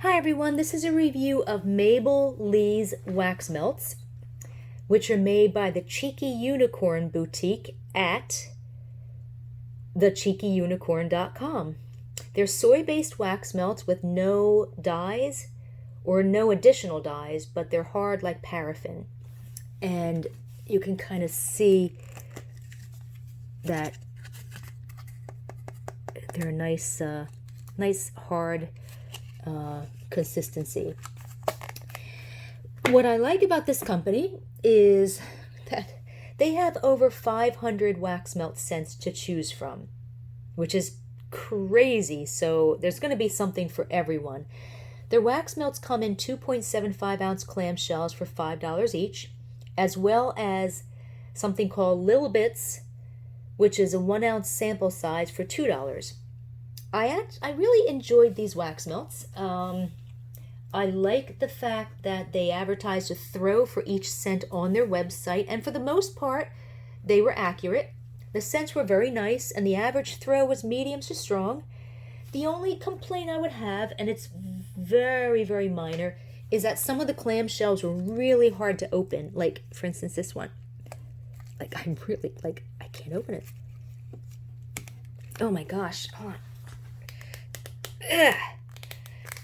Hi everyone, this is a review of Mable Lee's wax melts, which are made by the Cheeky Unicorn Boutique at thecheekyunicorn.com. They're soy-based wax melts with no dyes or no additional dyes, but they're hard like paraffin. And you can kind of see that they're a nice hard consistency. What I like about this company is that they have over 500 wax melt scents to choose from, which is crazy. So there's going to be something for everyone. Their wax melts come in 2.75 ounce clamshells for $5 each, as well as something called Little Bits, which is a 1 ounce sample size for $2. I really enjoyed these wax melts. I like the fact that they advertised a throw for each scent on their website, and for the most part, they were accurate. The scents were very nice, and the average throw was medium to strong. The only complaint I would have, and it's very, very minor, is that some of the clamshells were really hard to open. Like, for instance, this one. I can't open it. Oh my gosh, hold on. Ugh.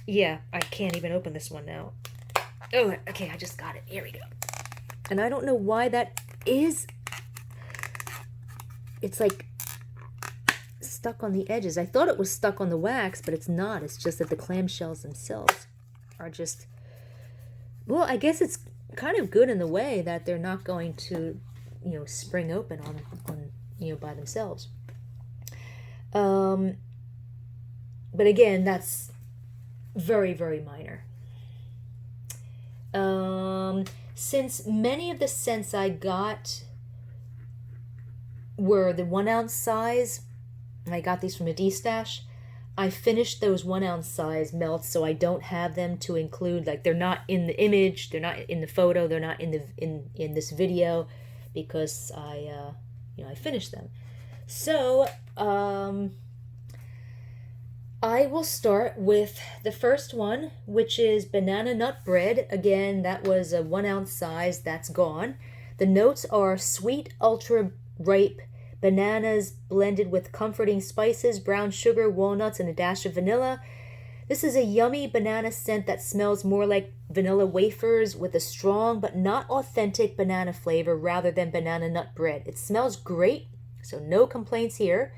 Yeah, I can't even open this one now. Oh, okay, I just got it. Here we go. And I don't know why that is. It's like stuck on the edges. I thought it was stuck on the wax, but it's not. It's just that the clamshells themselves are just, well, I guess it's kind of good in the way that they're not going to, spring open on by themselves. But again, that's very, very minor. Since many of the scents I got were the 1 ounce size, and I got these from a D-stash, I finished those 1 ounce size melts, so I don't have them to include. Like, they're not in the image, they're not in the photo, they're not in this video, because I finished them. So I will start with the first one, which is banana nut bread. Again, that was a 1 ounce size. That's gone. The notes are sweet, ultra ripe bananas blended with comforting spices, brown sugar, walnuts, and a dash of vanilla. This is a yummy banana scent that smells more like vanilla wafers with a strong but not authentic banana flavor rather than banana nut bread. It smells great, so no complaints here.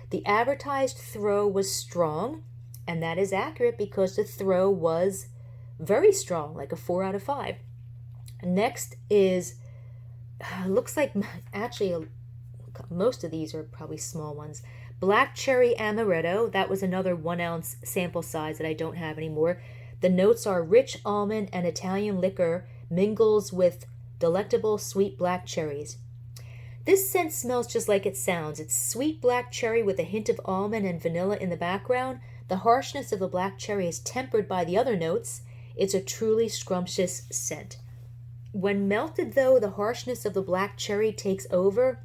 The advertised throw was strong, and that is accurate because the throw was very strong, like a 4 out of 5. Next is, looks like actually most of these are probably small ones. Black cherry amaretto, that was another 1 ounce sample size that I don't have anymore. The notes are rich almond and Italian liquor mingles with delectable sweet black cherries. This scent smells just like it sounds. It's sweet black cherry with a hint of almond and vanilla in the background. The harshness of the black cherry is tempered by the other notes. It's a truly scrumptious scent. When melted, though, the harshness of the black cherry takes over,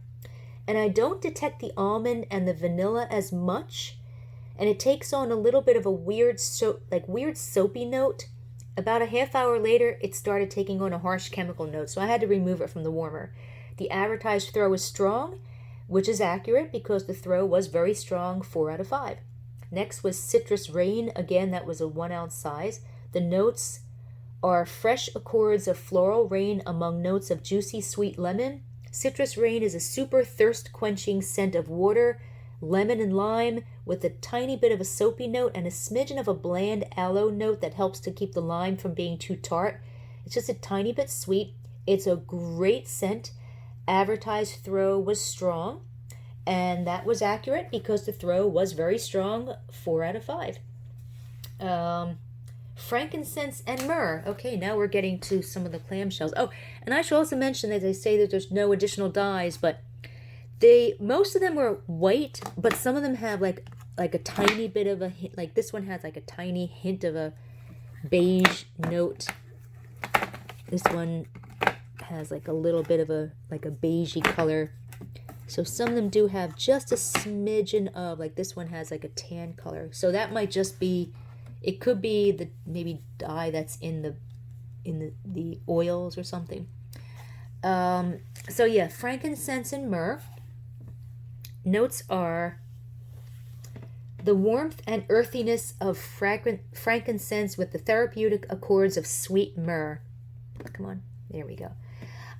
and I don't detect the almond and the vanilla as much, and it takes on a little bit of a weird soapy note. About a half hour later, it started taking on a harsh chemical note, so I had to remove it from the warmer. The advertised throw is strong, which is accurate because the throw was very strong, 4 out of 5. Next was Citrus Rain. Again, that was a 1 ounce size. The notes are fresh accords of floral rain among notes of juicy sweet lemon. Citrus Rain is a super thirst-quenching scent of water, lemon, and lime with a tiny bit of a soapy note and a smidgen of a bland aloe note that helps to keep the lime from being too tart. It's just a tiny bit sweet. It's a great scent. Advertised throw was strong, and that was accurate because the throw was very strong, 4 out of 5. Frankincense and myrrh. Okay, now we're getting to some of the clamshells. Oh, and I should also mention that they say that there's no additional dyes, but most of them were white, but some of them have like a tiny bit of like this one has like a tiny hint of a beige note. This one has like a little bit of a beigey color. So some of them do have just a smidgen of, like this one has like a tan color. So that might just be It could be the maybe dye that's in the oils or something. So yeah, frankincense and myrrh. Notes are the warmth and earthiness of frankincense with the therapeutic accords of sweet myrrh. Come on, there we go.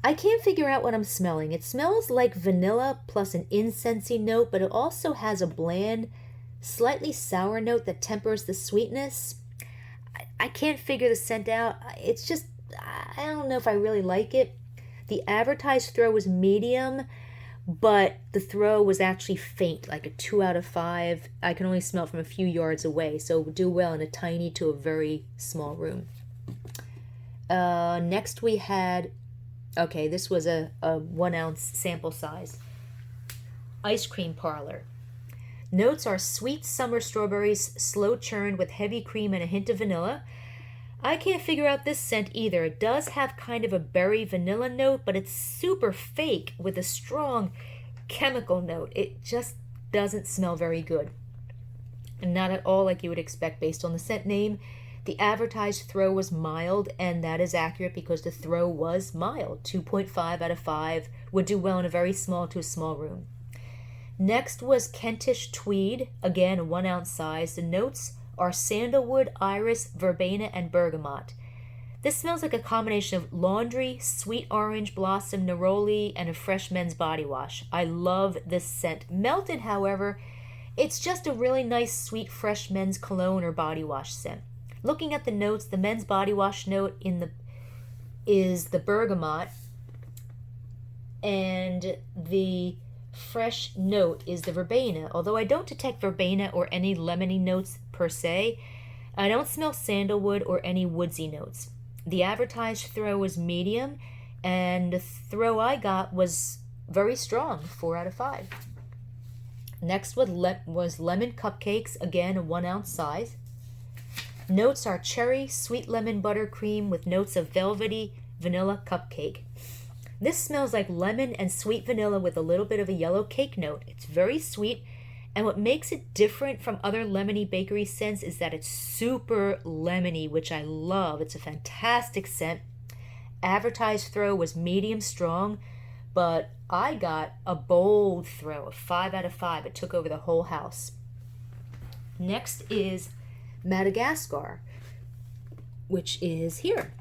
I can't figure out what I'm smelling. It smells like vanilla plus an incensey note, but it also has a bland, slightly sour note that tempers the sweetness. I can't figure the scent out. It's just, I don't know if I really like it. The advertised throw was medium, but the throw was actually faint, like a 2 out of 5. I can only smell it from a few yards away, so it would do well in a tiny to a very small room. Next we had, okay, this was a 1 ounce sample size. Ice cream parlor. Notes are sweet summer strawberries, slow churned with heavy cream and a hint of vanilla. I can't figure out this scent either. It does have kind of a berry vanilla note, but it's super fake with a strong chemical note. It just doesn't smell very good. And not at all like you would expect based on the scent name. The advertised throw was mild, and that is accurate because the throw was mild. 2.5 out of 5 would do well in a very small to a small room. Next was Kentish Tweed, again a 1 ounce size. The notes are sandalwood, iris, verbena, and bergamot. This smells like a combination of laundry, sweet orange blossom, neroli, and a fresh men's body wash. I love this scent. Melted, however, it's just a really nice, sweet, fresh men's cologne or body wash scent. Looking at the notes, the men's body wash note is the bergamot, and the fresh note is the verbena. Although I don't detect verbena or any lemony notes per se, I don't smell sandalwood or any woodsy notes. The advertised throw was medium, and the throw I got was very strong, 4 out of 5. Next was lemon cupcakes, again a 1 ounce size. Notes are cherry, sweet lemon buttercream with notes of velvety vanilla cupcake. This smells like lemon and sweet vanilla with a little bit of a yellow cake note. It's very sweet, and what makes it different from other lemony bakery scents is that it's super lemony, which I love. It's a fantastic scent. Advertised throw was medium strong, but I got a bold throw, a 5 out of 5. It took over the whole house. Next is Madagascar, which is here.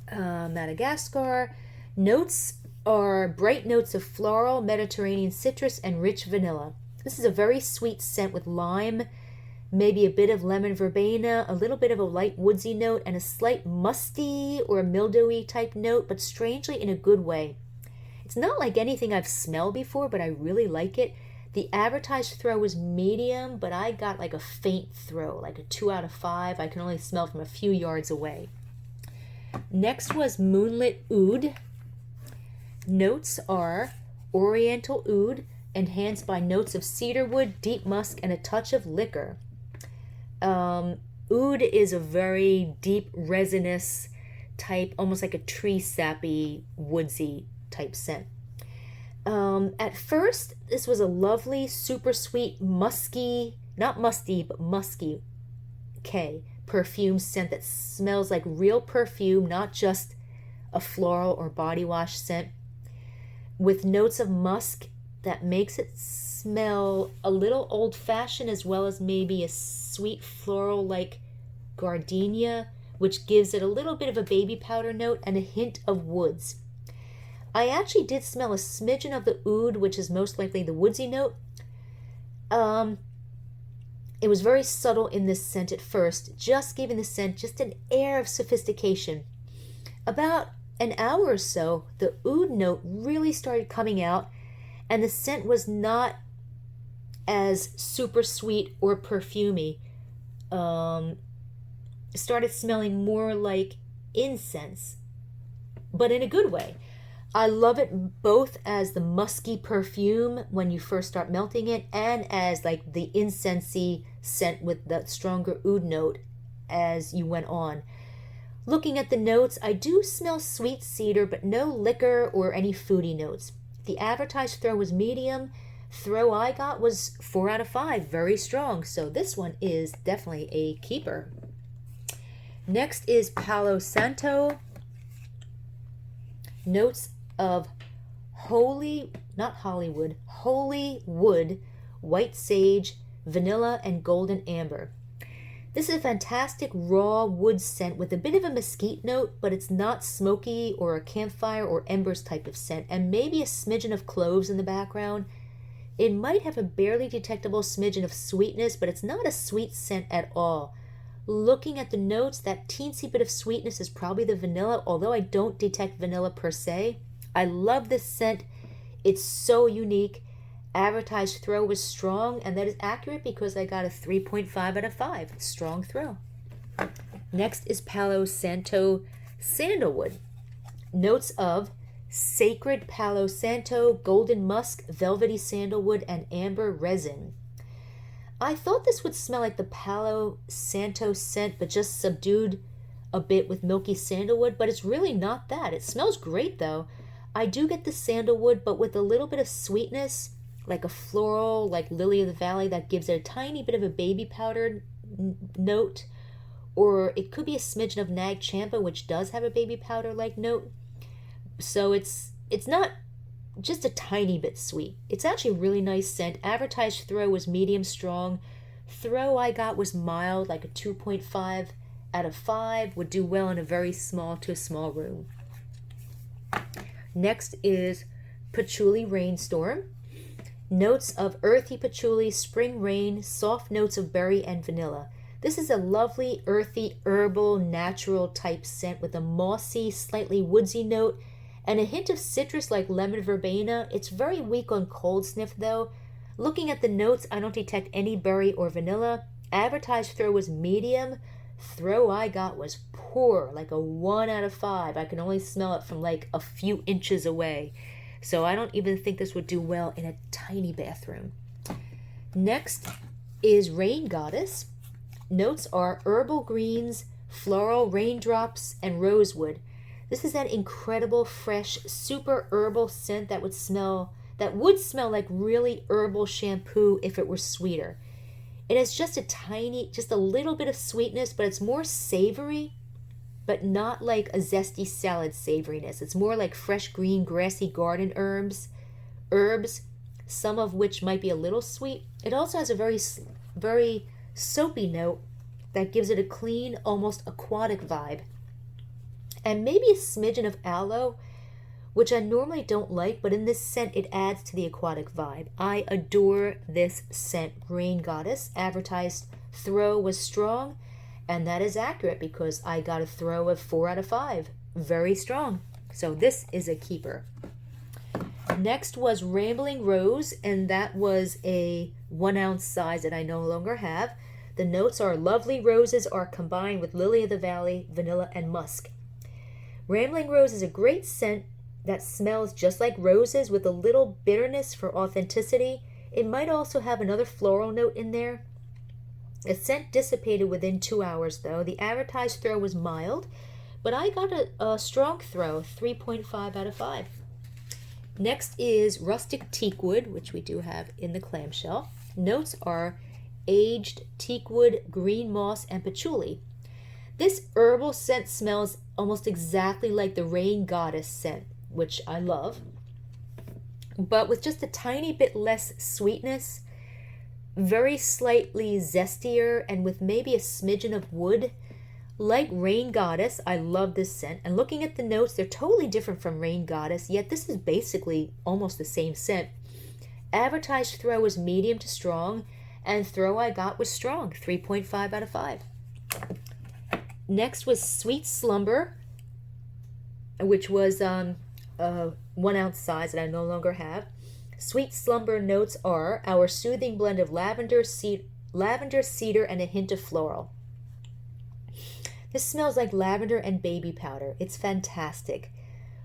Madagascar. Notes are bright notes of floral, Mediterranean citrus, and rich vanilla. This is a very sweet scent with lime, maybe a bit of lemon verbena, a little bit of a light woodsy note, and a slight musty or mildewy type note, but strangely in a good way. It's not like anything I've smelled before, but I really like it. The advertised throw was medium, but I got like a faint throw, like a 2 out of 5. I can only smell from a few yards away. Next was Moonlit Oud. Notes are oriental oud, enhanced by notes of cedarwood, deep musk, and a touch of liquor. Oud is a very deep resinous type, almost like a tree sappy, woodsy type scent. At first, this was a lovely, super sweet, musky, not musty, but musky perfume scent that smells like real perfume, not just a floral or body wash scent, with notes of musk that makes it smell a little old-fashioned as well as maybe a sweet floral like gardenia, which gives it a little bit of a baby powder note and a hint of woods. I actually did smell a smidgen of the oud, which is most likely the woodsy note. It was very subtle in this scent at first, just giving the scent just an air of sophistication. About an hour or so, the oud note really started coming out, and the scent was not as super sweet or perfumey. It started smelling more like incense, but in a good way. I love it both as the musky perfume when you first start melting it, and as like the incensey scent with the stronger oud note as you went on. Looking at the notes, I do smell sweet cedar, but no liquor or any foodie notes. The advertised throw was medium, Throw I got was 4 out of 5, very strong. So this one is definitely a keeper. Next is Palo Santo. Notes of holy wood, white sage, vanilla, and golden amber. This is a fantastic raw wood scent with a bit of a mesquite note, but it's not smoky or a campfire or embers type of scent, and maybe a smidgen of cloves in the background. It might have a barely detectable smidgen of sweetness, but it's not a sweet scent at all. Looking at the notes, that teensy bit of sweetness is probably the vanilla, although I don't detect vanilla per se. I love this scent. It's so unique. Advertised throw was strong, and that is accurate because I got a 3.5 out of 5. Strong throw. Next is Palo Santo Sandalwood. Notes of sacred Palo Santo, golden musk, velvety sandalwood, and amber resin. I thought this would smell like the Palo Santo scent, but just subdued a bit with milky sandalwood, but it's really not that. It smells great though. I do get the sandalwood, but with a little bit of sweetness, like a floral, like lily of the valley, that gives it a tiny bit of a baby powder note, or it could be a smidgen of nag champa, which does have a baby powder like note. So it's not just a tiny bit sweet. It's actually a really nice scent. Advertised throw was medium strong. Throw I got was mild, like a 2.5 out of 5. Would do well in a very small to a small room. Next is Patchouli Rainstorm. Notes of earthy patchouli, spring rain, soft notes of berry and vanilla. This is a lovely, earthy, herbal, natural type scent with a mossy, slightly woodsy note and a hint of citrus like lemon verbena. It's very weak on cold sniff though. Looking at the notes, I don't detect any berry or vanilla. Advertised throw was medium. Throw I got was poor, like a 1 out of 5. I can only smell it from like a few inches away. So I don't even think this would do well in a tiny bathroom. Next is Rain Goddess. Notes are herbal greens, floral raindrops, and rosewood. This is that incredible, fresh, super herbal scent that would smell like really herbal shampoo if it were sweeter. It has just a little bit of sweetness, but it's more savory, but not like a zesty salad savoriness. It's more like fresh green grassy garden herbs, some of which might be a little sweet. It also has a very soapy note that gives it a clean, almost aquatic vibe. And maybe a smidgen of aloe, which I normally don't like, but in this scent it adds to the aquatic vibe. I adore this scent, Rain Goddess. Advertised throw was strong, and that is accurate because I got a throw of 4 out of 5. Very strong. So this is a keeper. Next was Rambling Rose, and that was a 1 ounce size that I no longer have. The notes are lovely roses are combined with lily of the valley, vanilla, and musk. Rambling Rose is a great scent that smells just like roses with a little bitterness for authenticity. It might also have another floral note in there. The scent dissipated within 2 hours though. The advertised throw was mild, but I got a strong throw, 3.5 out of 5. Next is Rustic Teakwood, which we do have in the clamshell. Notes are aged teakwood, green moss, and patchouli. This herbal scent smells almost exactly like the Rain Goddess scent, which I love, but with just a tiny bit less sweetness, very slightly zestier, and with maybe a smidgen of wood. Like Rain Goddess, I love this scent, and looking at the notes, they're totally different from Rain Goddess, yet this is basically almost the same scent. Advertised throw was medium to strong, and throw I got was strong, 3.5 out of 5. Next was Sweet Slumber, which was a 1 ounce size that I no longer have. Sweet Slumber notes are our soothing blend of lavender, cedar, and a hint of floral. This smells like lavender and baby powder. It's fantastic.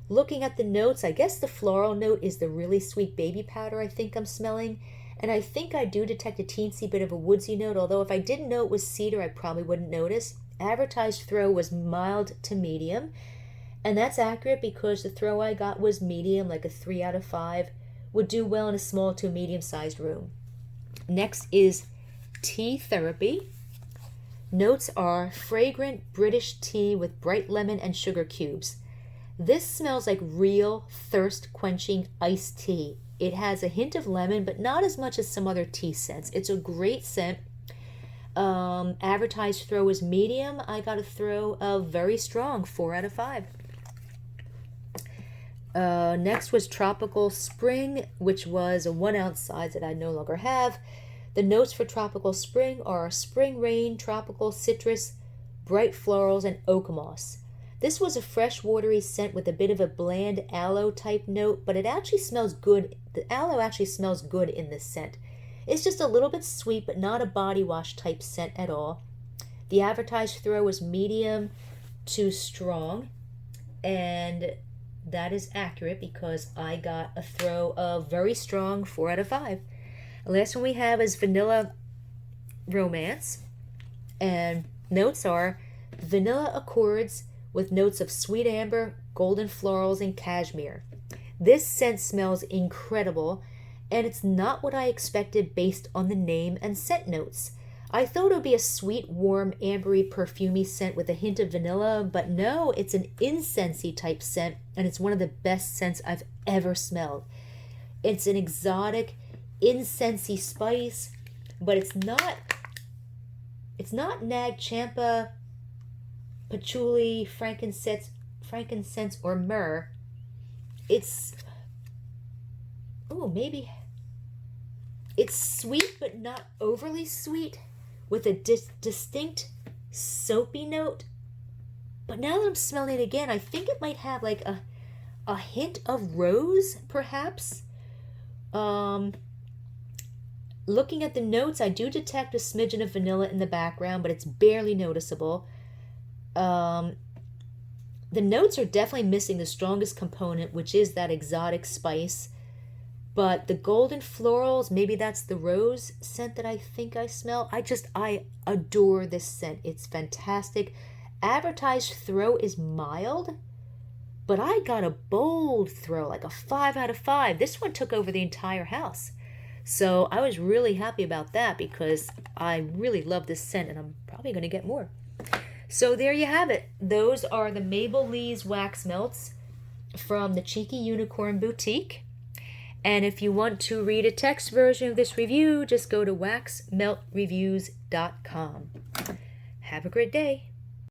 Looking at the notes, I guess the floral note is the really sweet baby powder I think I'm smelling. And I think I do detect a teensy bit of a woodsy note, although if I didn't know it was cedar, I probably wouldn't notice. Advertised throw was mild to medium, and that's accurate because the throw I got was medium, like a 3 out of 5, would do well in a small to medium-sized room. Next is Tea Therapy. Notes are fragrant British tea with bright lemon and sugar cubes. This smells like real thirst-quenching iced tea. It has a hint of lemon, but not as much as some other tea scents. It's a great scent. Advertised throw is medium. I got a throw of very strong, 4 out of 5. Next was Tropical Spring, which was a 1 ounce size that I no longer have. The notes for Tropical Spring are spring rain, tropical citrus, bright florals, and oak moss. This was a fresh, watery scent with a bit of a bland aloe type note, but it actually smells good. The aloe actually smells good in this scent. It's just a little bit sweet, but not a body wash type scent at all. The advertised throw was medium to strong, and that is accurate because I got a throw of very strong, 4 out of 5. The last one we have is Vanilla Romance, and notes are vanilla accords with notes of sweet amber, golden florals, and cashmere. This scent smells incredible, and it's not what I expected based on the name and scent notes. I thought it would be a sweet, warm, ambery, perfumey scent with a hint of vanilla, but no, it's an incensey type scent, and it's one of the best scents I've ever smelled. It's an exotic, incensey spice, but it's not nag champa, patchouli, frankincense, or myrrh. It's sweet, but not overly sweet, with a distinct soapy note. But now that I'm smelling it again, I think it might have like a hint of rose, perhaps. Looking at the notes, I do detect a smidgen of vanilla in the background, but it's barely noticeable. The notes are definitely missing the strongest component, which is that exotic spice. But the golden florals, maybe that's the rose scent that I think I smell. I adore this scent. It's fantastic. Advertised throw is mild, but I got a bold throw, like a 5 out of 5. This one took over the entire house. So I was really happy about that because I really love this scent, and I'm probably going to get more. So there you have it. Those are the Mable Lee's wax melts from the Cheeky Unicorn Boutique. And if you want to read a text version of this review, just go to waxmeltreviews.com. Have a great day.